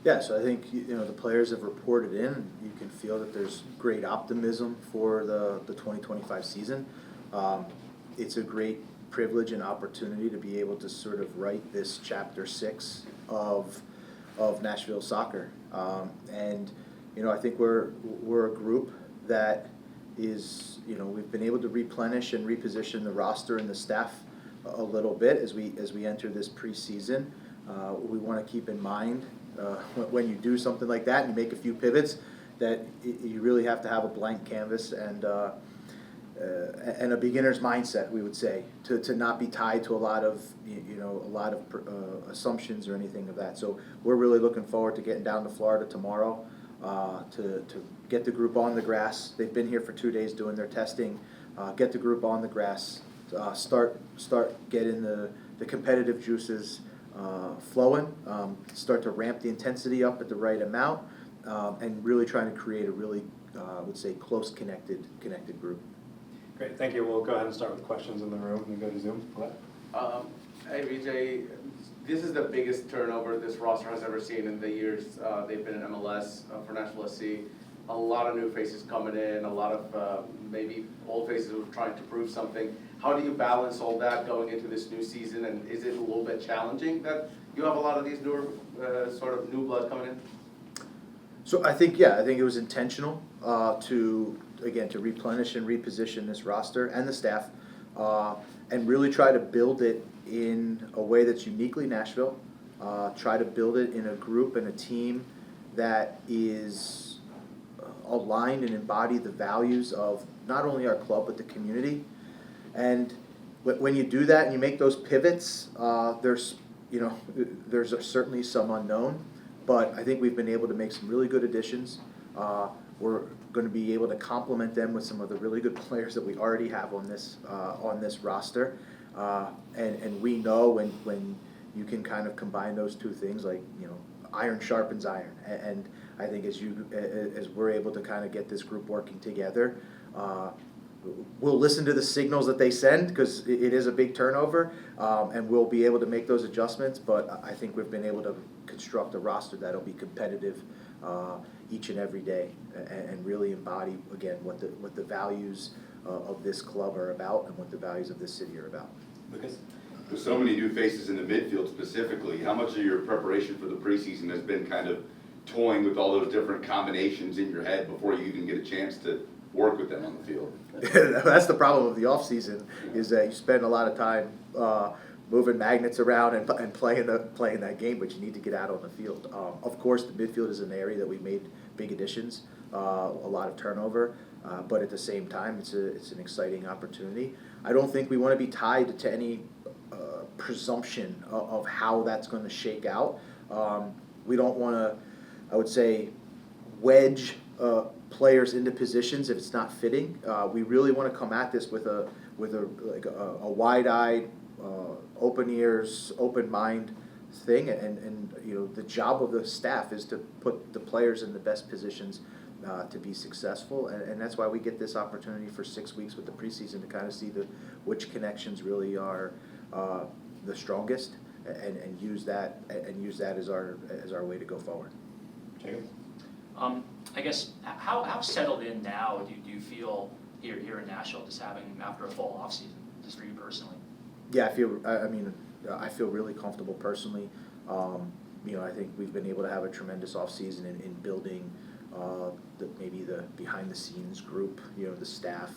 Yeah, so I think, the players have reported in, you can feel that there's great optimism for the 2025 season. It's a great privilege and opportunity to be able to sort of write this chapter 6 of Nashville soccer. And, I think we're a group that is, we've been able to replenish and reposition the roster and the staff a little bit as we enter this preseason. We want to keep in mind when you do something like that and you make a few pivots, that you really have to have a blank canvas and a beginner's mindset, we would say, to not be tied to a lot of assumptions or anything of that. So we're really looking forward to getting down to Florida tomorrow to get the group on the grass. They've been here for 2 days doing their testing. Get the group on the grass. Start getting the competitive juices flowing, start to ramp the intensity up at the right amount, and really trying to create a really, I would say, close connected group. Great, thank you. We'll go ahead and start with questions in the room and go to Zoom. Hey Vijay, this is the biggest turnover this roster has ever seen in the years they've been in MLS for Nashville SC. A lot of new faces coming in, a lot of maybe old faces who are trying to prove something. How do you balance all that going into this new season, and is it a little bit challenging that you have a lot of these newer sort of new blood coming in? So I think it was intentional to replenish and reposition this roster and the staff, and really try to build it in a way that's uniquely Nashville. Try to build it in a group and a team that is aligned and embody the values of not only our club but the community. And when you do that and you make those pivots, there's certainly some unknown, but I think we've been able to make some really good additions. We're going to be able to complement them with some of the really good players that we already have on this roster, and we know when you can kind of combine those two things, like iron sharpens iron, and I think as we're able to kind of get this group working together. We'll listen to the signals that they send because it is a big turnover, and we'll be able to make those adjustments. But I think we've been able to construct a roster that'll be competitive each and every day, and really embody again what the values of this club are about and what the values of this city are about. Lucas? With so many new faces in the midfield specifically, how much of your preparation for the preseason has been kind of toying with all those different combinations in your head before you even get a chance to work with them on the field? That's the problem of the off season, is that you spend a lot of time moving magnets around and playing that game, but you need to get out on the field. Of course, the midfield is an area that we made big additions, a lot of turnover, but at the same time, it's an exciting opportunity. I don't think we want to be tied to any presumption of how that's going to shake out. We don't want to, I would say, wedge players into positions if it's not fitting. We really want to come at this with a wide-eyed, open ears, open mind thing, and the job of the staff is to put the players in the best positions to be successful, and that's why we get this opportunity for 6 weeks with the preseason to kind of see which connections really are the strongest, and use that as our way to go forward. Jacob? I guess, how settled in now do you feel here in Nashville, just having after a full off season, just for you personally? Yeah, I feel really comfortable personally. I think we've been able to have a tremendous off season in building maybe the behind the scenes group, the staff,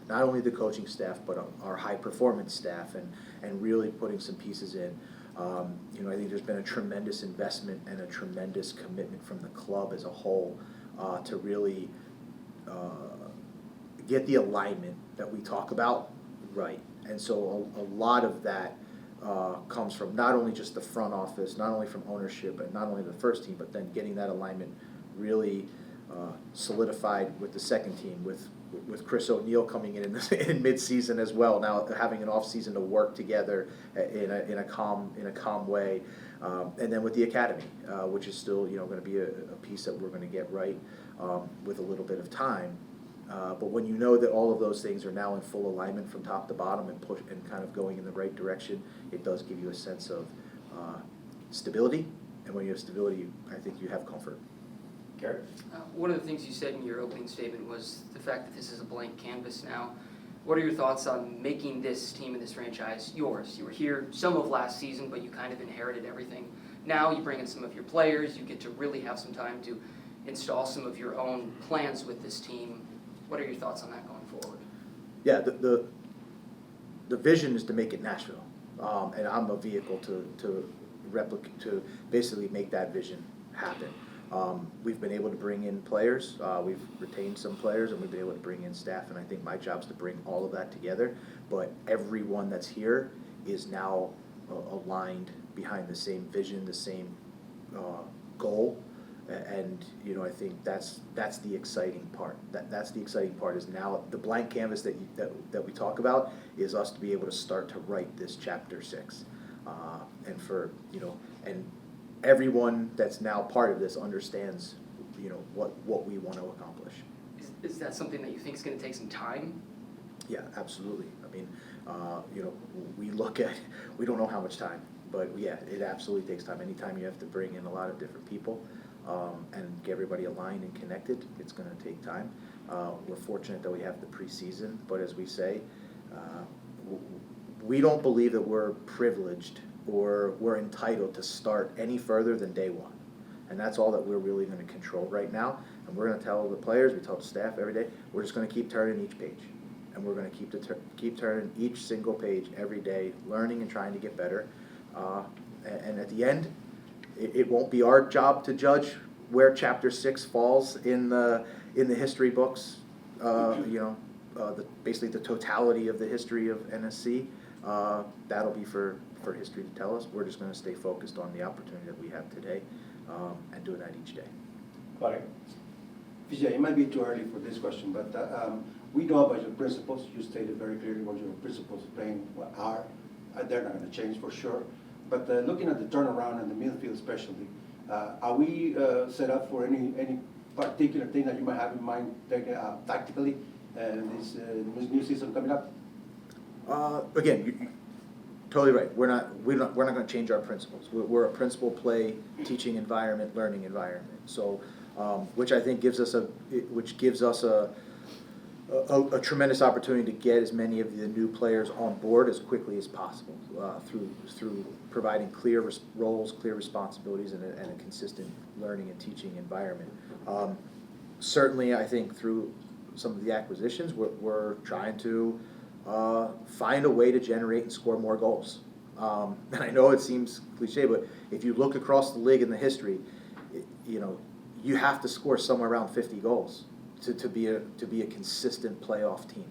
not only the coaching staff but our high performance staff, and really putting some pieces in. I think there's been a tremendous investment and a tremendous commitment from the club as a whole to really get the alignment that we talk about right. And so a lot of that comes from not only just the front office, not only from ownership, and not only the first team, but then getting that alignment really solidified with the second team, with Chris O'Neill coming in mid-season as well. Now having an off-season to work together in a calm way, and then with the academy, which is still going to be a piece that we're going to get right with a little bit of time. But when you know that all of those things are now in full alignment from top to bottom and kind of going in the right direction, it does give you a sense of stability and when you have stability, I think you have comfort. Garrett? One of the things you said in your opening statement was the fact that this is a blank canvas now. What are your thoughts on making this team and this franchise yours? You were here some of last season, but you kind of inherited everything. Now you bring in some of your players, you get to really have some time to install some of your own plans with this team. What are your thoughts on that going forward? Yeah, the vision is to make it Nashville, and I'm a vehicle to replicate, to basically make that vision happen. We've been able to bring in players, we've retained some players, and we've been able to bring in staff, and I think my job is to bring all of that together. But everyone that's here is now aligned behind the same vision, the same goal, and you know, I think that's the exciting part. That's the exciting part, is now the blank canvas that we talk about is us to be able to start to write this chapter 6, and for, you know, and everyone that's now part of this understands, you know, what we want to accomplish. Is that something that you think is going to take some time? Yeah, absolutely. I mean, you know, we don't know how much time, but yeah, it absolutely takes time. Anytime you have to bring in a lot of different people and get everybody aligned and connected, it's going to take time. We're fortunate that we have the preseason, but as we say, we don't believe that we're privileged or we're entitled to start any further than day one. And that's all that we're really going to control right now. And we're going to tell the players, we tell the staff every day, we're just going to keep turning each page. And we're going to keep turning each single page every day, learning and trying to get better. And at the end, it won't be our job to judge where Chapter 6 falls in the history books. You know, basically the totality of the history of NSC. That'll be for history to tell us. We're just going to stay focused on the opportunity that we have today, and doing that each day. Claudia? Vijay, it might be too early for this question, but we know about your principles. You stated very clearly what your principles of playing are. They're not going to change for sure. But looking at the turnaround and the midfield especially, are we set up for any particular thing that you might have in mind tactically this new season coming up? Again, you totally right. We're not going to change our principles. We're a principle play, teaching environment, learning environment. So, which I think gives us a tremendous opportunity to get as many of the new players on board as quickly as possible through providing clear roles, clear responsibilities, and a consistent learning and teaching environment. Certainly, I think through some of the acquisitions, we're trying to find a way to generate and score more goals. And I know it seems cliche, but if you look across the league in the history, you know, you have to score somewhere around 50 goals to be a consistent playoff team.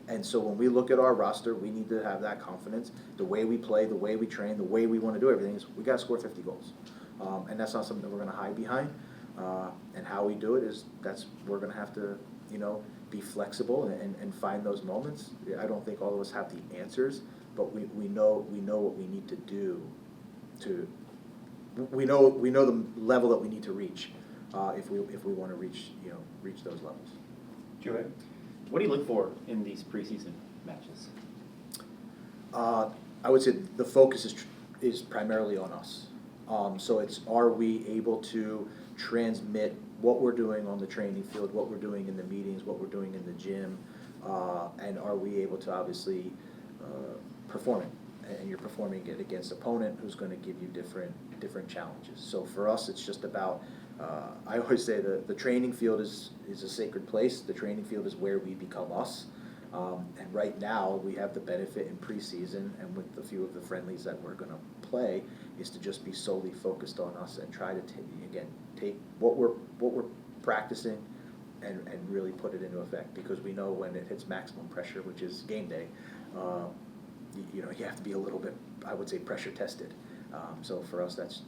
And so when we look at our roster, we need to have that confidence. The way we play, the way we train, the way we want to do everything is we got to score 50 goals. And that's not something that we're going to hide behind. And how we do it is we're going to have to, you know, be flexible and find those moments. I don't think all of us have the answers, but we know what we need to do we know the level that we need to reach if we want to reach those levels. Julian? What do you look for in these preseason matches? I would say the focus is primarily on us. So it's, are we able to transmit what we're doing on the training field, what we're doing in the meetings, what we're doing in the gym, and are we able to obviously perform it? And you're performing it against an opponent who's going to give you different challenges. So for us, it's just about, I always say the training field is a sacred place. The training field is where we become us. And right now, we have the benefit in preseason and with a few of the friendlies that we're going to play, is to just be solely focused on us and try to take what we're practicing and really put it into effect, because we know when it hits maximum pressure, which is game day, you have to be a little bit, I would say, pressure tested. So for us, that's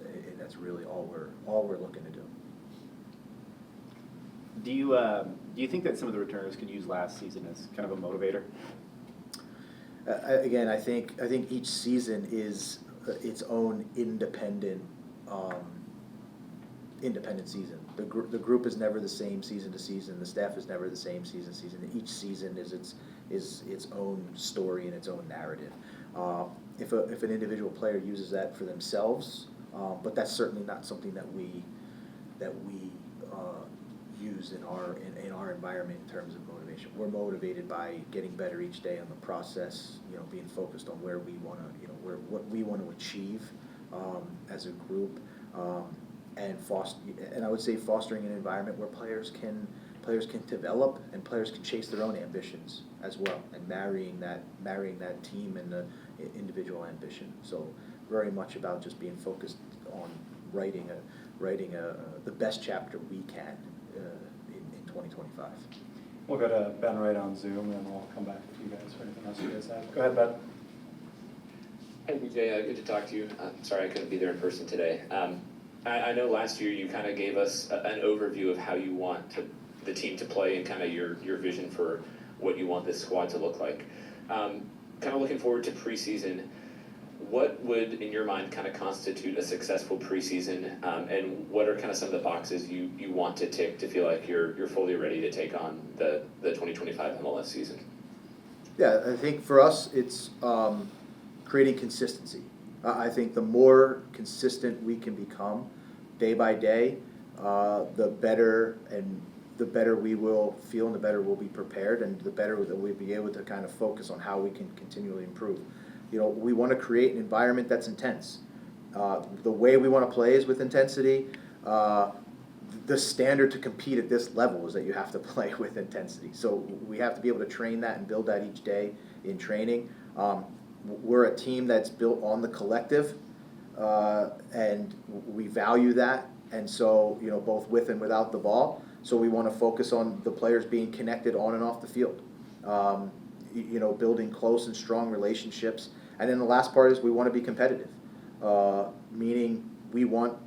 really all we're looking to do. Do you think that some of the returners could use last season as kind of a motivator? Again, I think each season is its own independent season. The group is never the same season to season. The staff is never the same season to season. Each season is its own story and its own narrative. If an individual player uses that for themselves But that's certainly not something that we use in our environment in terms of motivation. We're motivated by getting better each day on the process, being focused on where we want to, what we want to achieve as a group, and I would say fostering an environment where players can develop and players can chase their own ambitions as well, and marrying that team and the individual ambition. So very much about just being focused on writing the best chapter we can in 2025. We'll go to Ben Wright on Zoom, and then we'll come back with you guys for anything else you guys have. Go ahead, Ben. Hey, BJ, good to talk to you. Sorry I couldn't be there in person today. I know last year you kind of gave us an overview of how you want the team to play and kind of your vision for what you want this squad to look like. Kind of looking forward to preseason. What would, in your mind, kind of constitute a successful preseason, and what are kind of some of the boxes you want to tick to feel like you're fully ready to take on the 2025 MLS season? Yeah, I think for us it's creating consistency. I think the more consistent we can become day by day, the better we will feel, and the better we'll be prepared, and the better that we'll be able to kind of focus on how we can continually improve. We want to create an environment that's intense. The way we want to play is with intensity. The standard to compete at this level is that you have to play with intensity. So we have to be able to train that and build that each day in training. We're a team that's built on the collective, and we value that. And so, both with and without the ball. So we want to focus on the players being connected on and off the field. Building close and strong relationships. And then the last part is we want to be competitive, meaning we want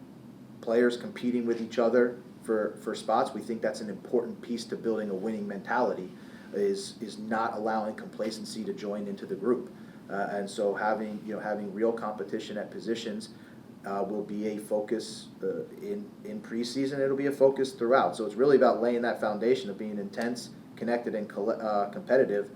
players competing with each other for spots. We think that's an important piece to building a winning mentality, is not allowing complacency to join into the group. And so having real competition at positions will be a focus in preseason. It'll be a focus throughout. So it's really about laying that foundation of being intense, connected, and competitive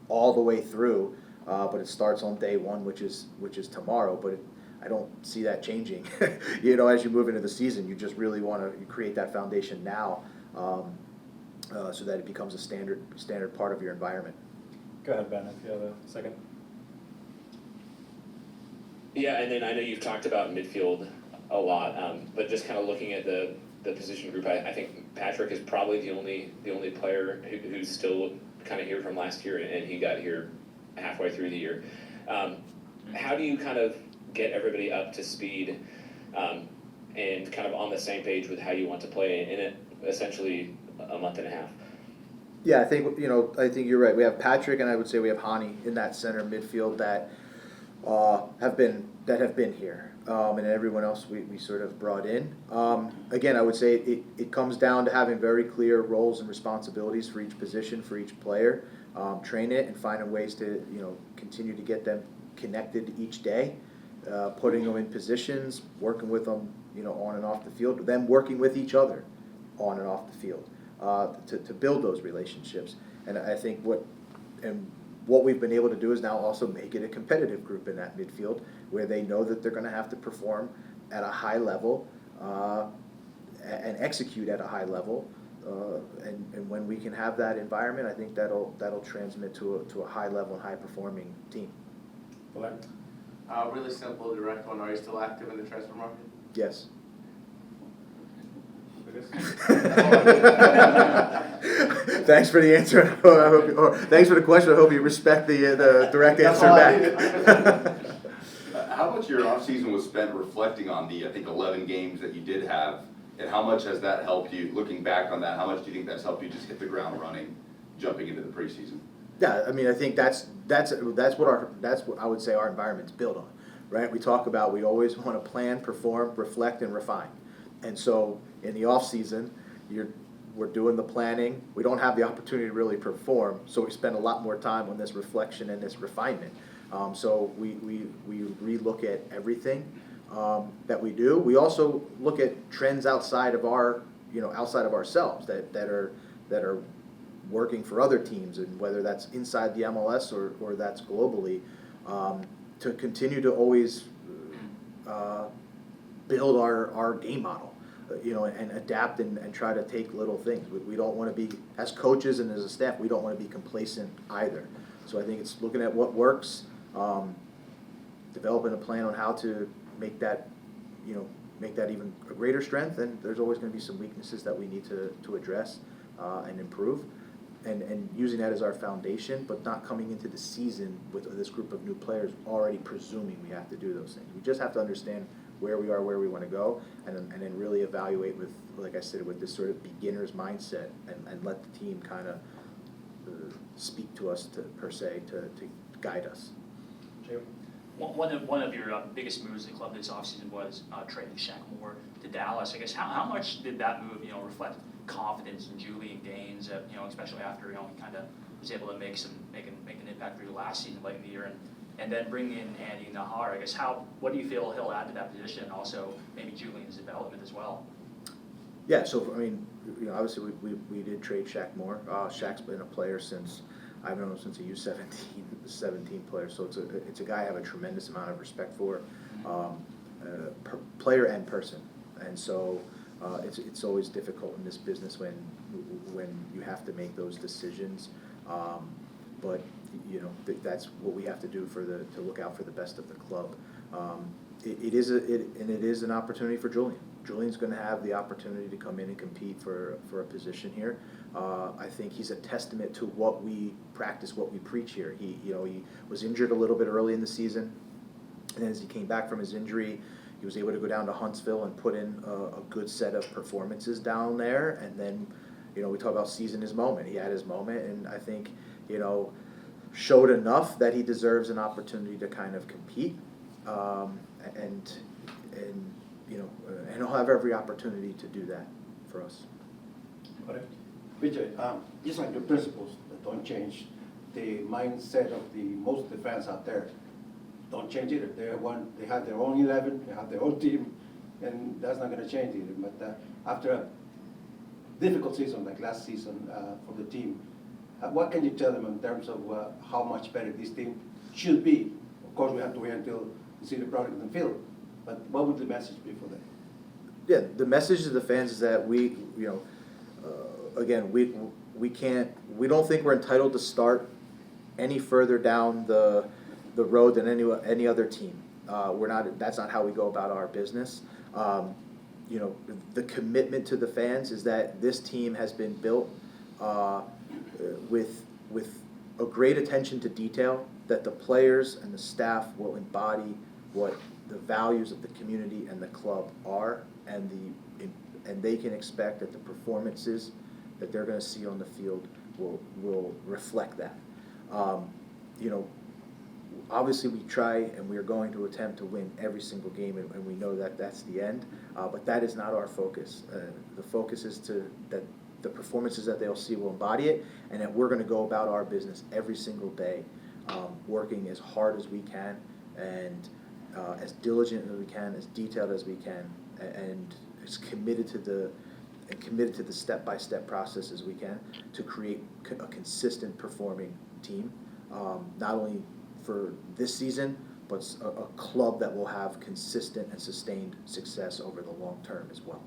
all the way through. But it starts on day one, which is tomorrow. But I don't see that changing. As you move into the season, you just really want to create that foundation now, so that it becomes a standard part of your environment. Go ahead, Ben, if you have a second. Yeah, and then I know you've talked about midfield a lot, but just kind of looking at the position group, I think Patrick is probably the only player who's still kind of here from last year, and he got here halfway through the year. How do you kind of get everybody up to speed and kind of on the same page with how you want to play in essentially a month and a half? Yeah, I think you're right. We have Patrick, and I would say we have Hani in that center midfield that have been here, and everyone else we sort of brought in. Again, I would say it comes down to having very clear roles and responsibilities for each position, for each player. Train it and finding ways to continue to get them connected each day, putting them in positions, working with them on and off the field, then working with each other on and off the field to build those relationships. And I think what we've been able to do is now also make it a competitive group in that midfield, where they know that they're going to have to perform at a high level and execute at a high level. And when we can have that environment, I think that'll transmit to a high level and high performing team. Really simple, direct one. Are you still active in the transfer market? Yes. Thanks for the answer. Thanks for the question. I hope you respect the direct answer back. How much of your offseason was spent reflecting on the, I think, 11 games that you did have, and how much has that helped you, looking back on that, how much do you think that's helped you just hit the ground running, jumping into the preseason? Yeah, I mean, I think that's what I would say our environment's built on, right? We talk about we always want to plan, perform, reflect, and refine. And so in the off season, we're doing the planning. We don't have the opportunity to really perform, so we spend a lot more time on this reflection and this refinement. So we relook at everything that we do. We also look at trends outside of ourselves that are working for other teams, and whether that's inside the MLS or that's globally, to continue to always build our game model, and adapt and try to take little things. We don't want to be, as coaches and as a staff, we don't want to be complacent either. So I think it's looking at what works, developing a plan on how to make that even a greater strength, and there's always going to be some weaknesses that we need to address and improve, and using that as our foundation, but not coming into the season with this group of new players already presuming we have to do those things. We just have to understand where we are, where we want to go, and then really evaluate with, like I said, with this sort of beginner's mindset, and let the team kind of speak to us to guide us. Jim? One of your biggest moves in the club this offseason was trading Shaq Moore to Dallas. I guess how much did that move reflect confidence in Julian Gaines, especially after he kind of was able to make an impact for you last season late in the year, and then bring in Andy Nahar. I guess what do you feel he'll add to that position, and also maybe Julian's development as well? Yeah, so I mean, obviously we did trade Shaq Moore. Shaq's been a player since, I've known him since a U17 player, so it's a guy I have a tremendous amount of respect for, player and person, and so it's always difficult in this business when you have to make those decisions, but that's what we have to do to look out for the best of the club. It is an opportunity for Julian. Julian's going to have the opportunity to come in and compete for a position here. I think he's a testament to what we practice, what we preach here. He was injured a little bit early in the season, and as he came back from his injury, he was able to go down to Huntsville and put in a good set of performances down there. And then, we talk about seizing his moment. He had his moment, and I think, showed enough that he deserves an opportunity to kind of compete, and he'll have every opportunity to do that for us. Vijay, just like the principles that don't change, the mindset of most of the fans out there don't change either. They have their own 11, they have their own team, and that's not going to change either. But after a difficult season like last season for the team, what can you tell them in terms of how much better this team should be? Of course, we have to wait until we see the product in the field, but what would the message be for them? Yeah, the message to the fans is that we don't think we're entitled to start any further down the road than any other team. That's not how we go about our business. The commitment to the fans is that this team has been built with a great attention to detail, that the players and the staff will embody what the values of the community and the club are, and they can expect that the performances that they're going to see on the field will reflect that. Obviously we try and we are going to attempt to win every single game, and we know that that's the end, but that is not our focus. The focus is that the performances that they'll see will embody it, and that we're going to go about our business every single day, working as hard as we can, and as diligent as we can, as detailed as we can, and as committed to the step-by-step process as we can to create a consistent performing team, not only for this season, but a club that will have consistent and sustained success over the long term as well.